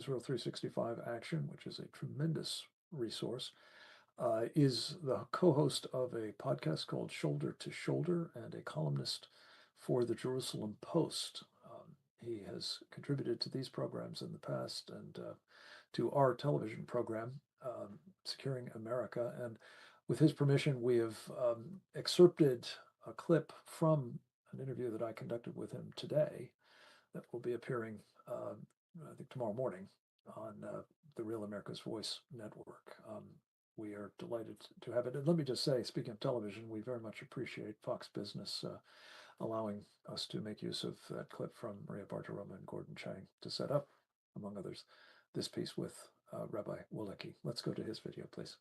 Israel 365 Action, which is a tremendous resource, is the co-host of a podcast called Shoulder to Shoulder and a columnist for the Jerusalem Post. He has contributed to these programs in the past and to our television program, Securing America. And with his permission, we have excerpted a clip from an interview that I conducted with him today that will be appearing, I think, tomorrow morning on the Real America's Voice network. We are delighted to have it. And let me just say, speaking of television, we very much appreciate Fox Business allowing us to make use of that clip from Maria Bartiromo and Gordon Chang to set up, among others, this piece with Rabbi Wolecki. Let's go to his video, please.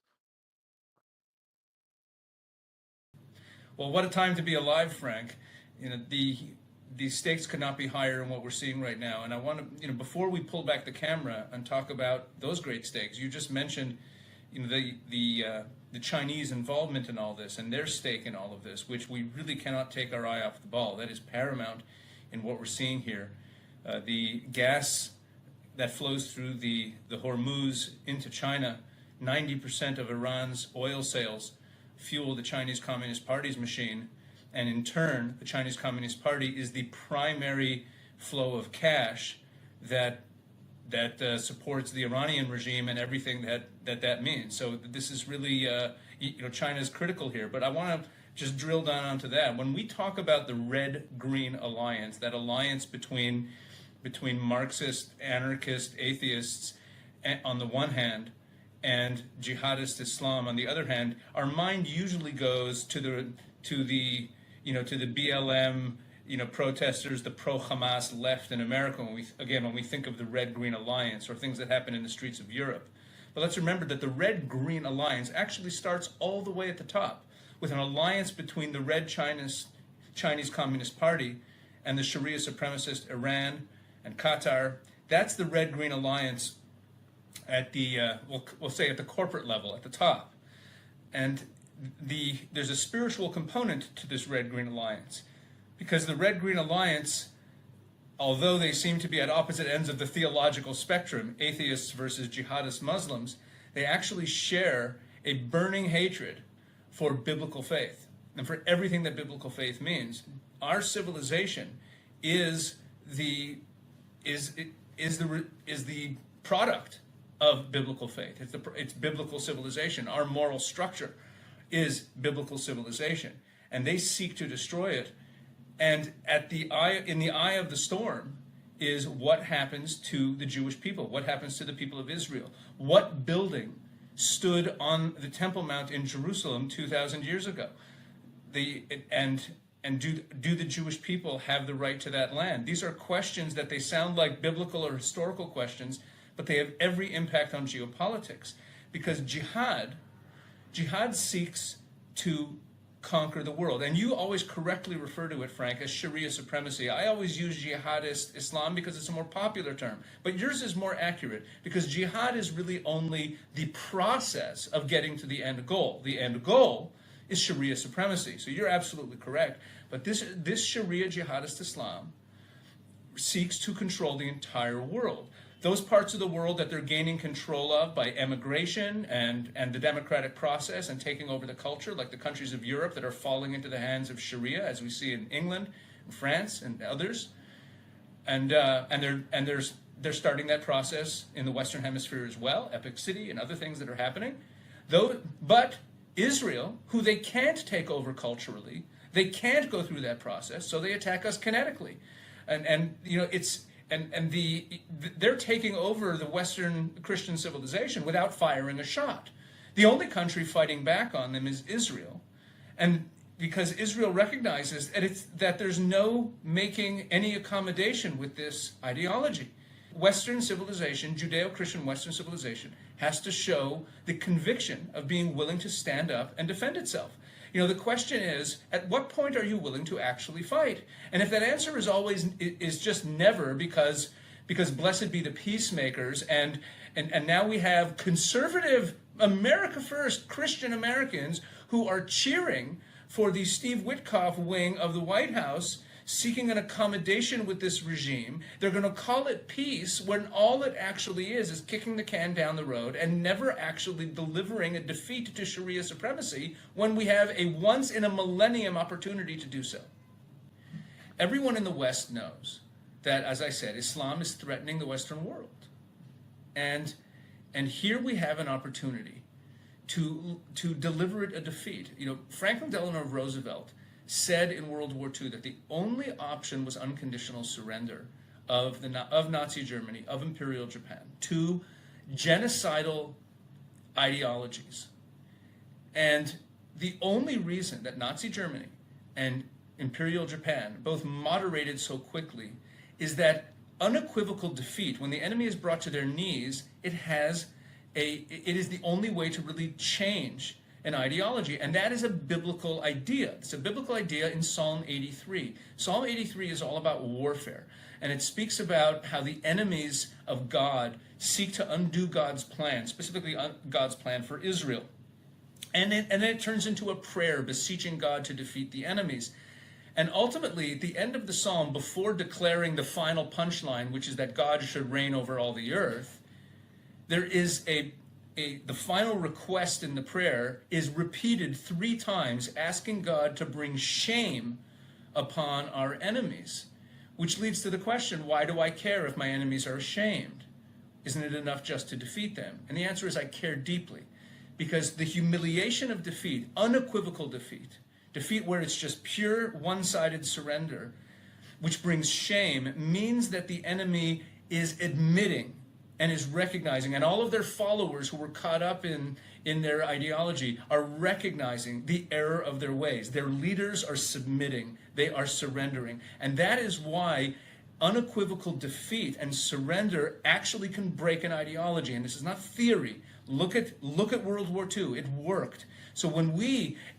Well, what a time to be alive, Frank. You know, the stakes could not be higher in what we're seeing right now. And I want to, before we pull back the camera and talk about those great stakes, you just mentioned, the Chinese involvement in all this and their stake in all of this, which we really cannot take our eye off the ball. That is paramount in what we're seeing here. The gas that flows through the Hormuz into China, 90% of Iran's oil sales fuel the Chinese Communist Party's machine. And in turn, the Chinese Communist Party is the primary flow of cash that supports the Iranian regime and everything that means. So this is really, China is critical here. But I want to just drill down onto that. When we talk about the Red-Green Alliance, that alliance between Marxist, anarchist, atheists on the one hand, and jihadist Islam on the other hand, our mind usually goes to the BLM, protesters, the pro-Hamas left in America when we think of the Red-Green Alliance or things that happen in the streets of Europe. But let's remember that the Red-Green Alliance actually starts all the way at the top with an alliance between the Red Chinese Communist Party and the Sharia supremacist Iran and Qatar. That's the Red-Green Alliance at the, we'll say at the corporate level, at the top. And there's a spiritual component to this Red-Green Alliance, because the Red-Green Alliance, although they seem to be at opposite ends of the theological spectrum, atheists versus jihadist Muslims, they actually share a burning hatred for biblical faith and for everything that biblical faith means. Our civilization is the product of biblical faith. It's biblical civilization. Our moral structure is biblical civilization, and they seek to destroy it. And in the eye of the storm is what happens to the Jewish people, what happens to the people of Israel. What building stood on the Temple Mount in Jerusalem 2,000 years ago? And do the Jewish people have the right to that land? These are questions that they sound like biblical or historical questions, but they have every impact on geopolitics, because jihad seeks to conquer the world. And you always correctly refer to it, Frank, as Sharia supremacy. I always use jihadist Islam because it's a more popular term, but yours is more accurate, because jihad is really only the process of getting to the end goal. The end goal is Sharia supremacy. So you're absolutely correct. But this Sharia jihadist Islam seeks to control the entire world. Those parts of the world that they're gaining control of by emigration and the democratic process and taking over the culture, like the countries of Europe that are falling into the hands of Sharia, as we see in England, France, and others, and they're starting that process in the Western Hemisphere as well, Epic City and other things that are happening. But Israel, who they can't take over culturally, they can't go through that process, so they attack us kinetically, they're taking over the Western Christian civilization without firing a shot. The only country fighting back on them is Israel. And because Israel recognizes that there's no making any accommodation with this ideology. Western civilization, Judeo-Christian Western civilization, has to show the conviction of being willing to stand up and defend itself. The question is, at what point are you willing to actually fight? And if that answer is just never, because blessed be the peacemakers, and now we have conservative America First Christian Americans who are cheering for the Steve Witkoff wing of the White House, seeking an accommodation with this regime. They're going to call it peace when all it actually is kicking the can down the road and never actually delivering a defeat to Sharia supremacy when we have a once-in-a-millennium opportunity to do so. Everyone in the West knows that, as I said, Islam is threatening the Western world. And here we have an opportunity to deliver it a defeat. You know, Franklin Delano Roosevelt said in World War II that the only option was unconditional surrender of Nazi Germany, of Imperial Japan, to genocidal ideologies. And the only reason that Nazi Germany and Imperial Japan both moderated so quickly is that unequivocal defeat, when the enemy is brought to their knees, it is the only way to really change an ideology, and that is a biblical idea. It's a biblical idea in Psalm 83. Psalm 83 is all about warfare, and it speaks about how the enemies of God seek to undo God's plan, specifically God's plan for Israel. And then it turns into a prayer beseeching God to defeat the enemies. And ultimately, at the end of the psalm, before declaring the final punchline, which is that God should reign over all the earth, there is the final request in the prayer is repeated 3 times, asking God to bring shame upon our enemies, which leads to the question, why do I care if my enemies are ashamed? Isn't it enough just to defeat them? And the answer is, I care deeply, because the humiliation of defeat, unequivocal defeat where it's just pure one-sided surrender, which brings shame, means that the enemy is admitting and is recognizing, and all of their followers who were caught up in their ideology are recognizing the error of their ways. Their leaders are submitting, they are surrendering. And that is why unequivocal defeat and surrender actually can break an ideology. And this is not theory. Look at World War II. It worked. So when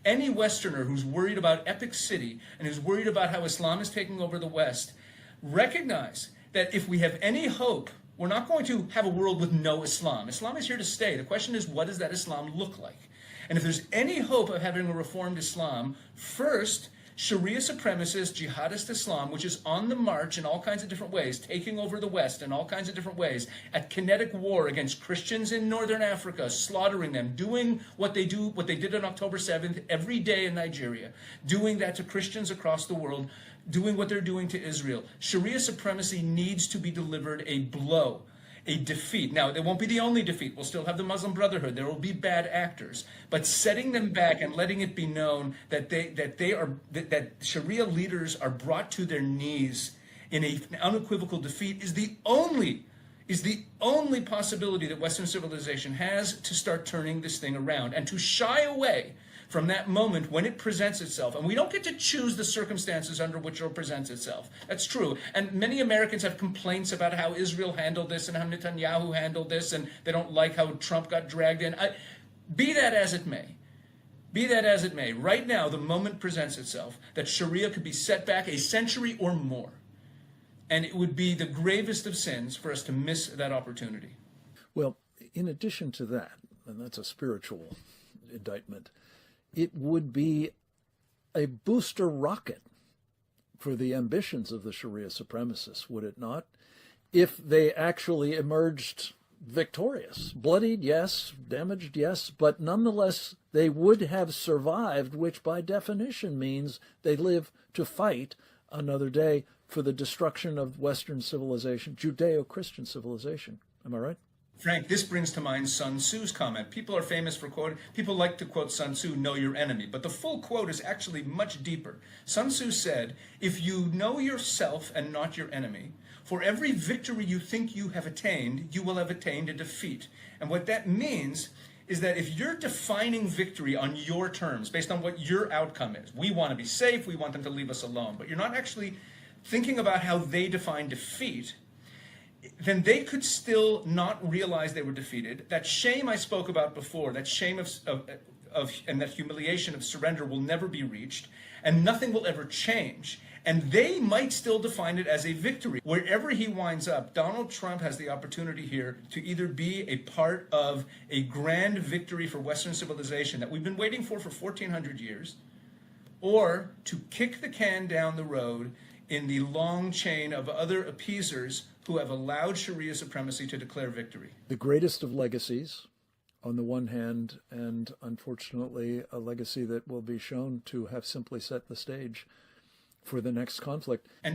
any Westerner who's worried about Epic City and who's worried about how Islam is taking over the West, recognize that if we have any hope, we're not going to have a world with no Islam. Islam is here to stay. The question is, what does that Islam look like? And if there's any hope of having a reformed Islam, first, Sharia supremacist, jihadist Islam, which is on the march in all kinds of different ways, taking over the West in all kinds of different ways, at kinetic war against Christians in Northern Africa, slaughtering them, doing what they did on October 7th every day in Nigeria, doing that to Christians across the world, doing what they're doing to Israel. Sharia supremacy needs to be delivered a blow, a defeat. Now, it won't be the only defeat. We'll still have the Muslim Brotherhood. There will be bad actors. But setting them back and letting it be known that Sharia leaders are brought to their knees in an unequivocal defeat is the only possibility that Western civilization has to start turning this thing around and to shy away from that moment when it presents itself. And we don't get to choose the circumstances under which it presents itself. That's true. And many Americans have complaints about how Israel handled this and how Netanyahu handled this, and they don't like how Trump got dragged in. Be that as it may, right now the moment presents itself that Sharia could be set back a century or more. And it would be the gravest of sins for us to miss that opportunity. Well, in addition to that, and that's a spiritual indictment, it would be a booster rocket for the ambitions of the Sharia supremacists, would it not? If they actually emerged victorious. Bloodied, yes. Damaged, yes. But nonetheless, they would have survived, which by definition means they live to fight another day for the destruction of Western civilization, Judeo-Christian civilization. Am I right? Frank, this brings to mind Sun Tzu's comment. People like to quote Sun Tzu, know your enemy, but the full quote is actually much deeper. Sun Tzu said, if you know yourself and not your enemy, for every victory you think you have attained, you will have attained a defeat. And what that means is that if you're defining victory on your terms, based on what your outcome is, we want to be safe, we want them to leave us alone, but you're not actually thinking about how they define defeat, then they could still not realize they were defeated. That shame I spoke about before, that shame and that humiliation of surrender will never be reached, and nothing will ever change. And they might still define it as a victory. Wherever he winds up, Donald Trump has the opportunity here to either be a part of a grand victory for Western civilization that we've been waiting for 1,400 years, or to kick the can down the road in the long chain of other appeasers who have allowed Sharia supremacy to declare victory. The greatest of legacies, on the one hand, and unfortunately a legacy that will be shown to have simply set the stage for the next conflict. And